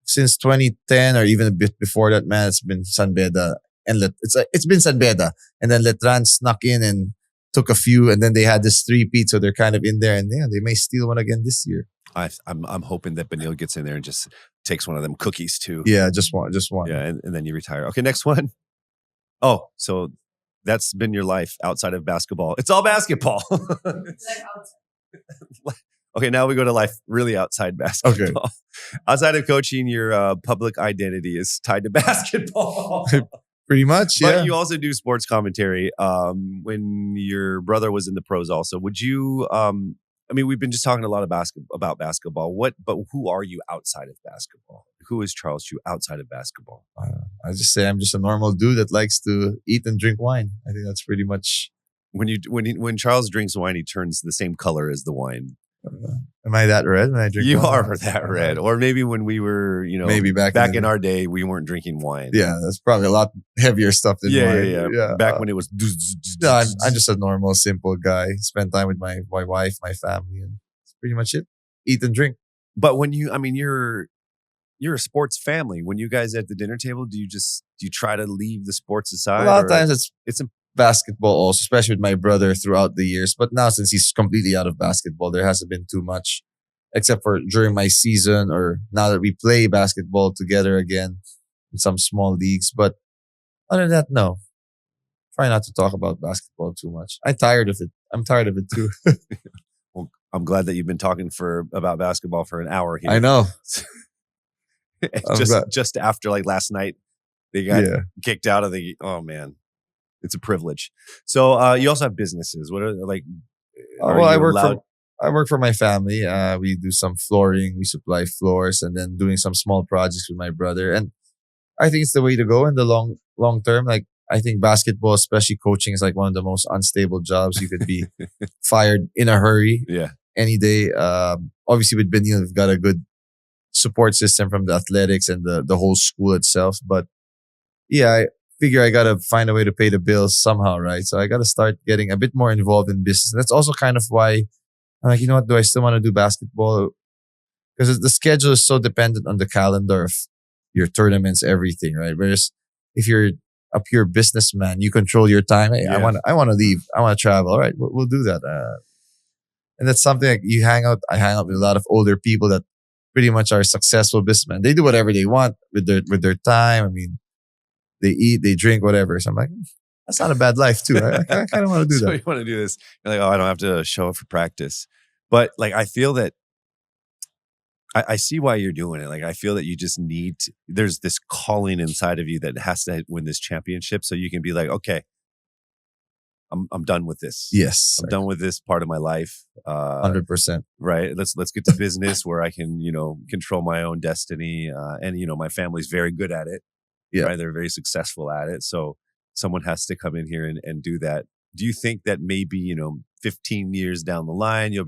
since 2010 or even a bit before that, man, it's been San Beda and it's been San Beda, and then Letran snuck in and took a few, and then they had this 3-peat, so they're kind of in there, and yeah, they may steal one again this year. I'm hoping that Benilde gets in there and just takes one of them cookies too. Yeah, just one. Yeah, and then you retire. Okay, next one. Oh, so that's been your life outside of basketball. It's all basketball. Okay, now we go to life really outside basketball. Okay. Outside of coaching, your public identity is tied to basketball. Pretty much, yeah. But you also do sports commentary. When your brother was in the pros also, would you, we've been just talking a lot about basketball. But who are you outside of basketball? Who is Charles Chu outside of basketball? I just say I'm just a normal dude that likes to eat and drink wine. I think that's pretty much. When Charles drinks wine, he turns the same color as the wine. Am I that red when I drink wine? You are that red. Or maybe when we were, maybe back in our day, we weren't drinking wine. Yeah, that's probably a lot heavier stuff than wine. Yeah. Back when it was... No, I'm just a normal, simple guy. Spend time with my wife, my family, and that's pretty much it. Eat and drink. But when you're a sports family. When you guys at the dinner table, do you try to leave the sports aside? A lot of or times it's a basketball also, especially with my brother throughout the years. But now since he's completely out of basketball, there hasn't been too much, except for during my season or now that we play basketball together again in some small leagues. But other than that, no. Try not to talk about basketball too much. I'm tired of it. I'm tired of it too. Well, I'm glad that you've been talking about basketball for an hour here. I know. just after like last night, they got kicked out of the. Oh man, it's a privilege. So you also have businesses. What are like? Well, I work for my family. We do some flooring. We supply floors, and then doing some small projects with my brother. And I think it's the way to go in the long term. Like I think basketball, especially coaching, is like one of the most unstable jobs. You could be fired in a hurry. Yeah. Any day. Obviously, with Benilde, we've got a good support system from the athletics and the whole school itself. But yeah, I figure I gotta find a way to pay the bills somehow, right? So I gotta start getting a bit more involved in business. And that's also kind of why I'm like, you know what? Do I still want to do basketball? Because the schedule is so dependent on the calendar of your tournaments, everything, right? Whereas if you're a pure businessman, you control your time. Hey, I want to leave. I want to travel. All right, we'll do that. And that's something like I hang out with a lot of older people that pretty much are successful businessmen. They do whatever they want with their time. I mean, they eat, they drink, whatever. So I'm like, that's not a bad life too. I kind of want to do so that. You want to do this? You're like, oh, I don't have to show up for practice. But like, I feel that I see why you're doing it. Like, I feel that you just need to, there's this calling inside of you that has to win this championship. So you can be like, okay, I'm done with this. Yes. I'm done with this part of my life. 100%. Right. Let's get to business where I can, control my own destiny. And, my family's very good at it. Yeah. Right. They're very successful at it. So someone has to come in here and do that. Do you think that maybe, 15 years down the line, you'll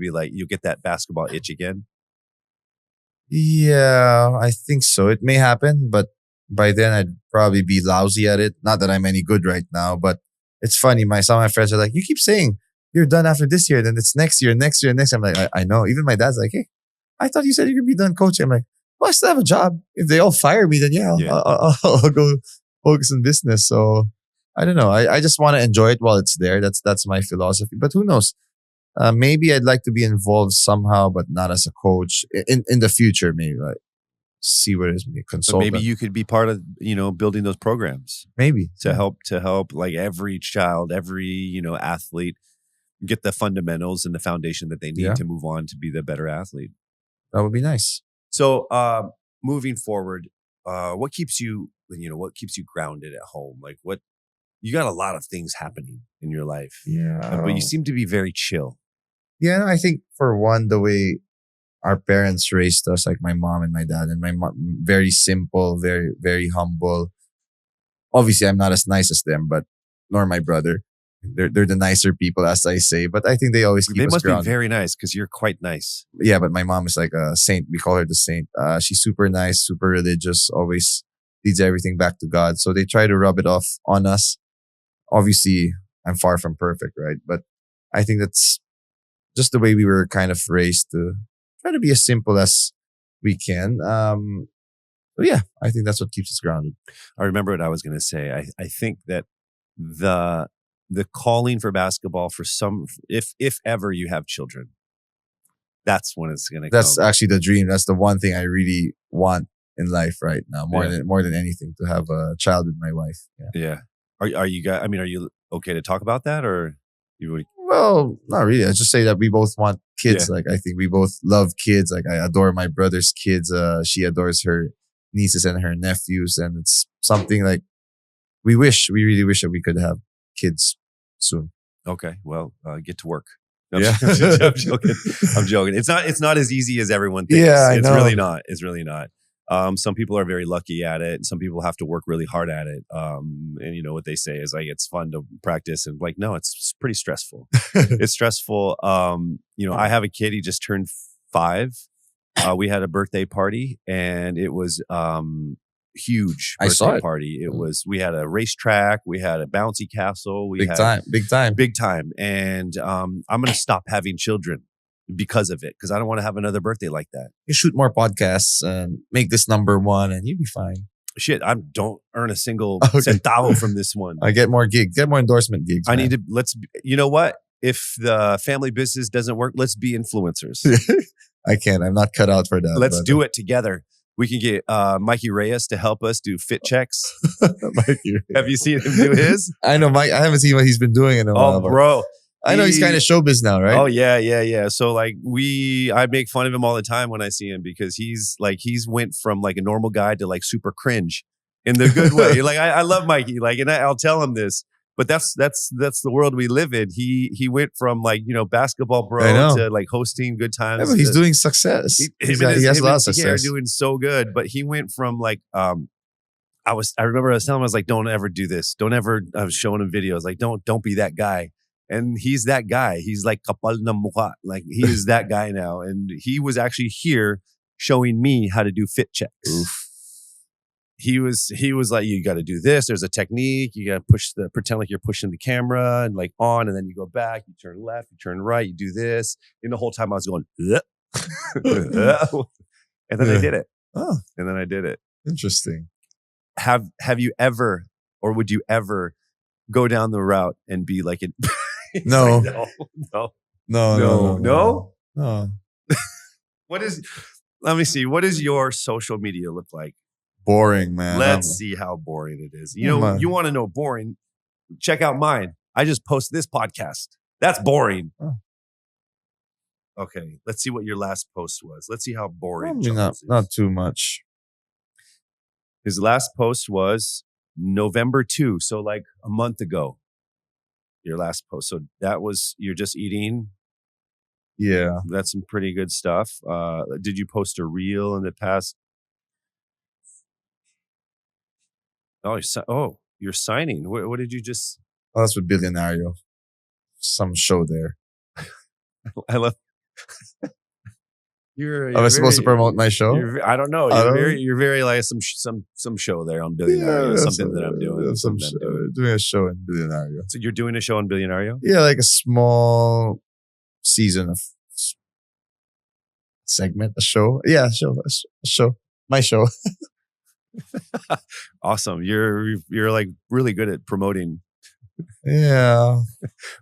get that basketball itch again? Yeah, I think so. It may happen, but by then I'd probably be lousy at it. Not that I'm any good right now, but it's funny. Some of my friends are like, you keep saying you're done after this year, then it's next year. I'm like, I know. Even my dad's like, hey, I thought you said you're going to be done coaching. I'm like, well, I still have a job. If they all fire me, then I'll go focus on business. So I don't know. I just want to enjoy it while it's there. That's my philosophy. But who knows? Maybe I'd like to be involved somehow, but not as a coach in the future. Maybe like see what it is, maybe consultant. But maybe you could be part of building those programs. Maybe to help like every child, every athlete get the fundamentals and the foundation that they need to move on to be the better athlete. That would be nice. So moving forward, what keeps you grounded at home? Like you got a lot of things happening in your life. Yeah, but you seem to be very chill. Yeah, I think for one, the way our parents raised us, like my mom and my dad, and my mom, very simple, very, very humble. Obviously, I'm not as nice as them, but nor my brother. They're the nicer people, as I say. But I think they always keep us grounded. They must be very nice because you're quite nice. Yeah, but my mom is like a saint. We call her the saint. She's super nice, super religious, always leads everything back to God. So they try to rub it off on us. Obviously, I'm far from perfect, right? But I think that's just the way we were kind of raised to try to be as simple as we can. So yeah, I think that's what keeps us grounded. I remember what I was going to say. I think that the calling for basketball for some, if ever you have children, that's when it's going to come. That's actually the dream. That's the one thing I really want in life right now, more than anything, to have a child with my wife. Yeah. Are you guys? I mean, are you okay to talk about that, or you would? Well, not really. I just say that we both want kids. Yeah. Like I think we both love kids. Like I adore my brother's kids. She adores her nieces and her nephews, and it's something like we really wish that we could have kids soon. Okay, well, get to work. No, yeah, I'm joking. I'm joking. It's not as easy as everyone thinks. Yeah, it's really not. It's really not. Some people are very lucky at it. Some people have to work really hard at it. And you know what they say is like, it's fun to practice. And like, no, it's pretty stressful. It's stressful. I have a kid. He just turned 5. We had a birthday party and it was huge birthday party. We had a racetrack. We had a bouncy castle. Big time. And I'm going to stop having children because of it. Because I don't want to have another birthday like that. You shoot more podcasts and make this number one, and you'll be fine. Shit, I don't earn a single Okay. centavo from this one. I get more gigs, get more endorsement gigs. I man. need to, you know what? If the family business doesn't work, let's be influencers. I can't. I'm not cut out for that. Let's do it together. We can get Mikey Reyes to help us do fit checks. Mikey. Have you seen him do his? I know, Mike. I haven't seen what he's been doing in a while. Oh, but bro. I know he's kind of showbiz now, right? Oh, yeah. So like I make fun of him all the time when I see him because he's went from like a normal guy to like super cringe in the good way. Like I love Mikey, like, and I'll tell him this, but that's the world we live in. He went from like, basketball bro to like hosting Good Times. Yeah, but he's doing success. He has a lot of success. Doing so good, but he went from like, I remember I was telling him, I was like, don't ever do this. Don't ever, I was showing him videos, like, don't be that guy. And he's that guy. He's like kapal na mukha. Like he is that guy now. And he was actually here showing me how to do fit checks. Oof. He was like, you got to do this. There's a technique. You got to pretend like you're pushing the camera and like on, and then you go back, you turn left, you turn right, you do this. And the whole time I was going, and then I did it. Oh, and then I did it. Interesting. Have you ever, or would you ever go down the route and be like it? No. No. What is? Let me see. What does your social media look like? Boring, man. Let's see how boring it is. You want to know boring? Check out mine. I just post this podcast. That's boring. Oh. Okay, let's see what your last post was. Let's see how boring. Not too much. His last post was November 2, so like a month ago. Your last post. So that was, you're just eating. Yeah. That's some pretty good stuff. Did you post a reel in the past? You're signing. What did you just? Oh, that's with Billionario. Some show there. I love. Am I supposed to promote my show? I don't know. You're very like some show there on Billionario. Yeah, something that I'm doing. Doing a show in Billionario. So you're doing a show on Billionario? Yeah, like a small season of segment, a show. Yeah, a show. My show. Awesome. You're like really good at promoting. Yeah.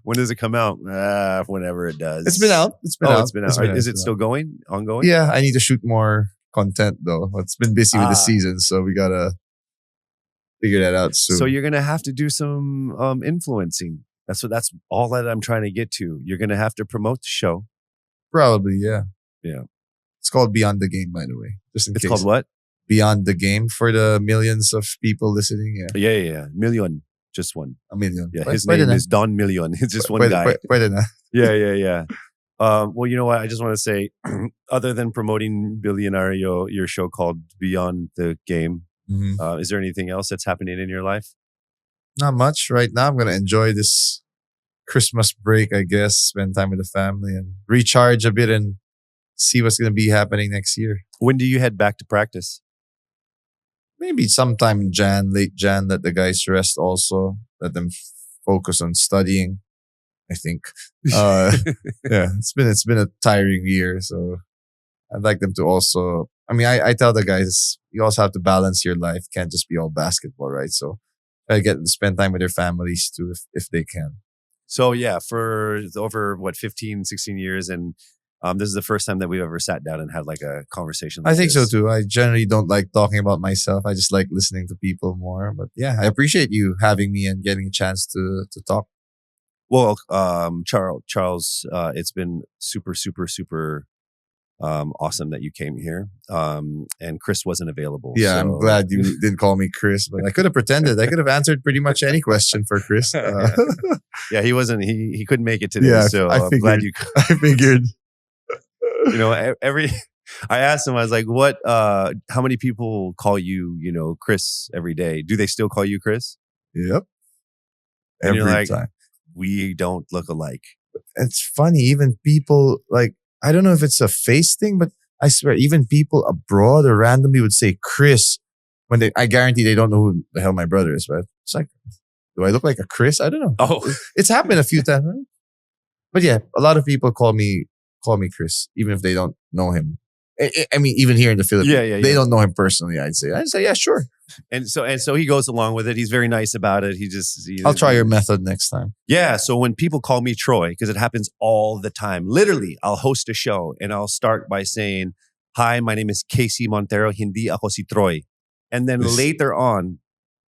When does it come out? Whenever it does. It's been out. It's been out. Is it still going? Ongoing? Yeah, I need to shoot more content though. It's been busy with the season, so we gotta figure that out soon. So you're gonna have to do some influencing. That's all that I'm trying to get to. You're gonna have to promote the show. Probably, yeah. Yeah. It's called Beyond the Game, by the way. Just in case. It's called what? Beyond the Game for the millions of people listening. Yeah. Yeah. Million. Just one. A million. Yeah. His name is Don Million. It's just one guy. Pwede na. Yeah. Well, you know what? I just want to say, other than promoting Billionario, your show called Beyond the Game, is there anything else that's happening in your life? Not much right now. I'm going to enjoy this Christmas break, I guess. Spend time with the family and recharge a bit and see what's going to be happening next year. When do you head back to practice? Maybe sometime in late Jan, let the guys rest also. Let them focus on studying, I think. Yeah, it's been a tiring year. So I'd like them to also, I tell the guys, you also have to balance your life. Can't just be all basketball, right? So I get them to spend time with their families too, if they can. So yeah, for over 15, 16 years, and this is the first time that we've ever sat down and had like a conversation like I think this. so too. I generally don't like talking about myself. I just like listening to people more. But yeah, I appreciate you having me and getting a chance to talk. Well, Charles, it's been super, super, super awesome that you came here. And Chris wasn't available. Yeah, so. I'm glad you didn't call me Chris, but I could have pretended. I could have answered pretty much any question for Chris. Yeah, he wasn't. He couldn't make it today. Yeah, so I'm glad you. I figured. I asked him, I was like, what, how many people call you, Chris every day? Do they still call you Chris? Yep. And you're like, time. We don't look alike. It's funny. Even people like, I don't know if it's a face thing, but I swear, even people abroad or randomly would say Chris when I guarantee they don't know who the hell my brother is, but it's like, do I look like a Chris? I don't know. Oh, it's happened a few times. Right? But yeah, a lot of people call me call me Chris, even if they don't know him. I mean, even here in the Philippines, they don't know him personally. I'd say, yeah, sure. And so he goes along with it. He's very nice about it. I'll try your method next time. Yeah. So when people call me Troy, because it happens all the time, literally, I'll host a show and I'll start by saying, "Hi, my name is Casey Montero. Hindi ako si Troy." And then later on,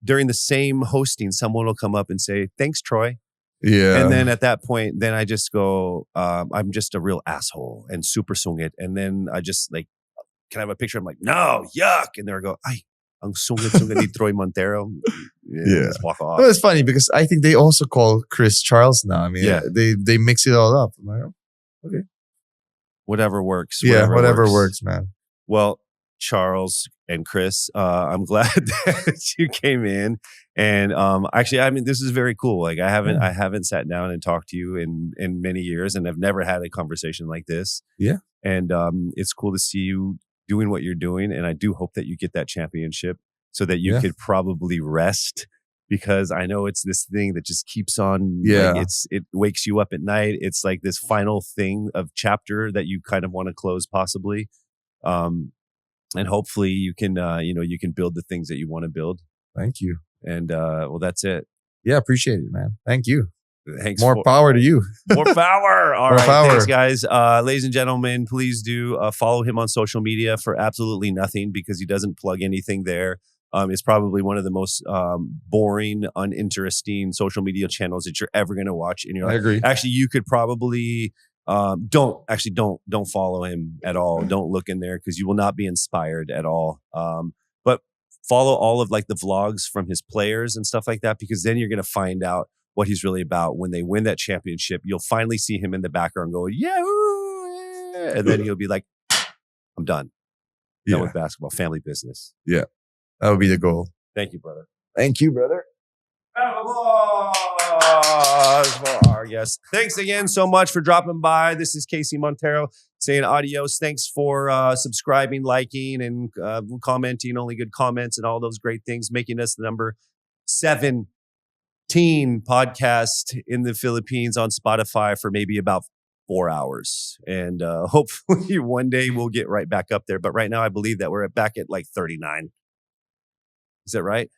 during the same hosting, someone will come up and say, "Thanks, Troy." Yeah. And then at that point, then I just go, I'm just a real asshole and super sungit. And then I just like, can I have a picture? I'm like, no, yuck. And they'll go, ay, ang sungit ni Troy Montero. Yeah. Just walk off. Well, it's funny because I think they also call Chris Charles now. I mean, they mix it all up. I'm like, oh, okay. Whatever works. Whatever works, man. Well, Charles and Chris, I'm glad that you came in. And actually, I mean, this is very cool. Like I haven't sat down and talked to you in many years, and I've never had a conversation like this. Yeah. And it's cool to see you doing what you're doing. And I do hope that you get that championship so that you could probably rest, because I know it's this thing that just keeps on. Yeah. Like it wakes you up at night. It's like this final thing of chapter that you kind of want to close possibly. And hopefully you can, you can build the things that you want to build. Thank you. And well, that's it. Yeah, appreciate it, man. Thank you. Thanks. More power to you. More power. All More right. power. Thanks, guys. Ladies and gentlemen, please do follow him on social media for absolutely nothing, because he doesn't plug anything there. It's probably one of the most boring, uninteresting social media channels that you're ever going to watch in your life. I agree. Actually, you could probably don't follow him at all. Don't look in there, because you will not be inspired at all. But follow all of like the vlogs from his players and stuff like that, because then you're going to find out what he's really about. When they win that championship, you'll finally see him in the background go, yeah, and then he'll be like, I'm done. Done with basketball, family business. Yeah, that would be the goal. Thank you, brother. Thank you, brother. For our guests. Thanks again so much for dropping by. This is Casey Montero saying adios. Thanks for subscribing, liking, and commenting. Only good comments and all those great things, making us the number 17 podcast in the Philippines on Spotify for maybe about 4 hours. And hopefully one day we'll get right back up there. But right now I believe that we're back at like 39. Is that right?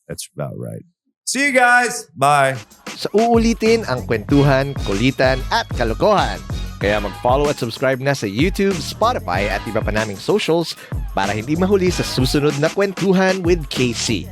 That's about right. See you guys. Bye. Sa uulitin ang kwentuhan, kulitan at kalokohan. Kaya mag-follow at subscribe na sa YouTube, Spotify at iba pa naming socials para hindi mahuli sa susunod na kwentuhan with KC.